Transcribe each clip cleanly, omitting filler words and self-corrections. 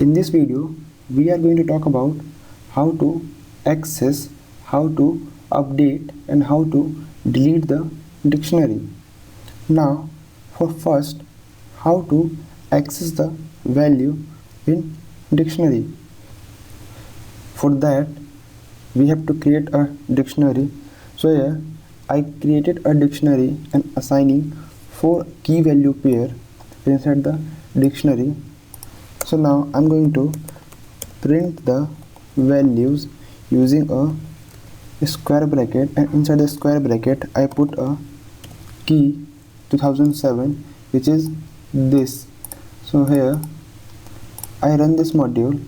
In this video, we are going to talk about how to access, how to update and how to delete the dictionary. Now, for first, how to access the value in dictionary. For that, we have to create a dictionary. So here, I created a dictionary and assigning 4 key value pair inside the dictionary. So now I'm going to print the values using a square bracket, and inside the square bracket I put a key 2007, which is this. So here I run this module,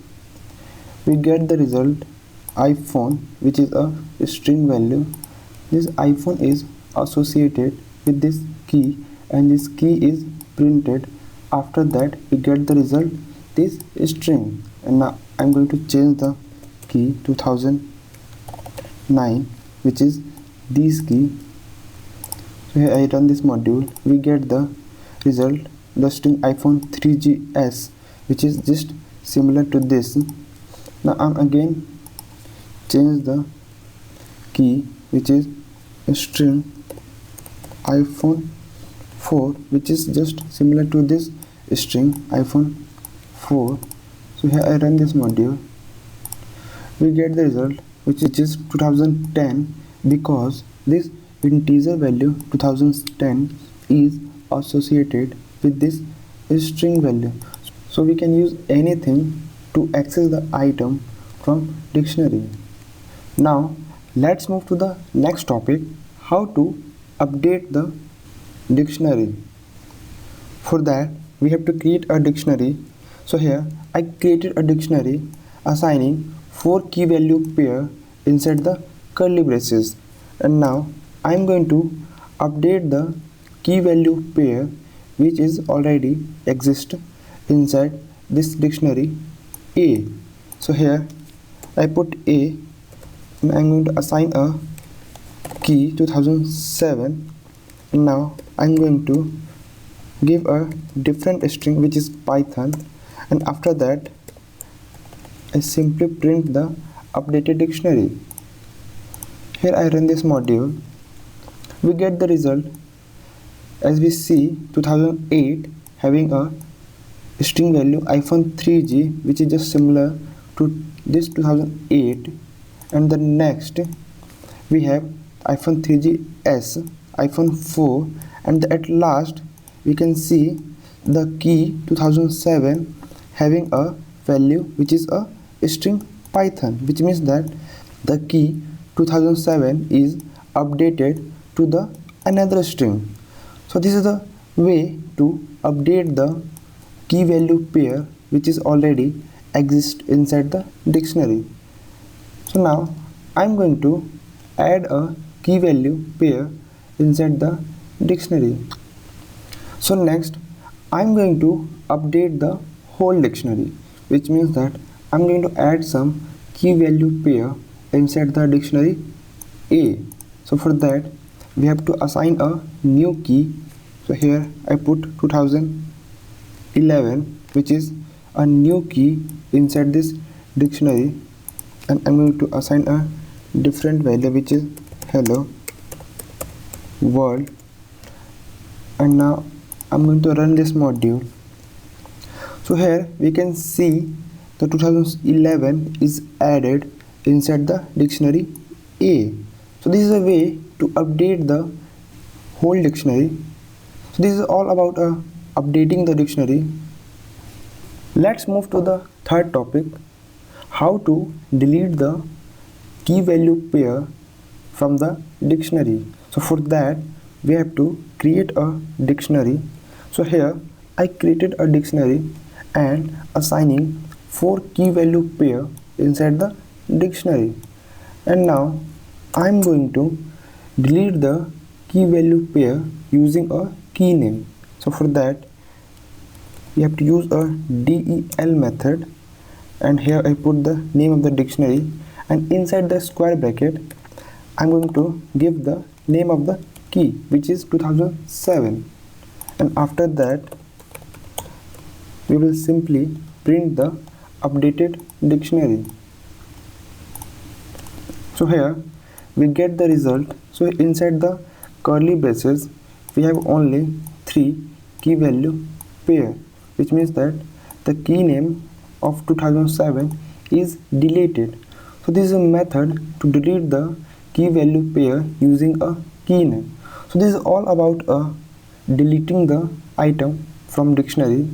we get the result iPhone, which is a string value. This iPhone is associated with this key and this key is printed. After that we get the result this string, and now I'm going to change the key 2009, which is this key. So here I run this module, we get the result the string iPhone 3GS, which is just similar to this. Now I'm again change the key, which is string iPhone 4, which is just similar to this string iPhone 4. So here I run this module, we get the result which is 2010, because this integer value 2010 is associated with this string value. So we can use anything to access the item from dictionary. Now let's move to the next topic, how to update the dictionary. For that we have to create a dictionary. So here I created a dictionary assigning 4 key value pair inside the curly braces, and now I am going to update the key value pair which is already exist inside this dictionary A. So here I put A and I am going to assign a key 2007, and now I am going to give a different string which is Python, and after that I simply print the updated dictionary. Here I run this module, we get the result as we see 2008 having a string value iPhone 3G, which is just similar to this 2008, and the next we have iPhone 3GS, iPhone 4, and at last we can see the key 2007 having a value which is a string Python, which means that the key 2007 is updated to the another string. So this is the way to update the key value pair which is already exist inside the dictionary. So now I'm going to add a key value pair inside the dictionary. So next I'm going to update the whole dictionary, which means that I'm going to add some key value pair inside the dictionary A. So for that we have to assign a new key. So here I put 2011, which is a new key inside this dictionary, and I'm going to assign a different value which is hello world, and now I'm going to run this module. So here we can see the 2011 is added inside the dictionary A. So this is a way to update the whole dictionary. So this is all about updating the dictionary. Let's move to the third topic, how to delete the key value pair from the dictionary. So for that we have to create a dictionary. So here I created a dictionary and assigning 4 key value pair inside the dictionary, and now I'm going to delete the key value pair using a key name. So for that you have to use a del method, and here I put the name of the dictionary, and inside the square bracket I'm going to give the name of the key, which is 2007, and after that we will simply print the updated dictionary. So here we get the result. So inside the curly braces we have only 3 key value pair, which means that the key name of 2007 is deleted. So this is a method to delete the key value pair using a key name. So this is all about deleting the item from dictionary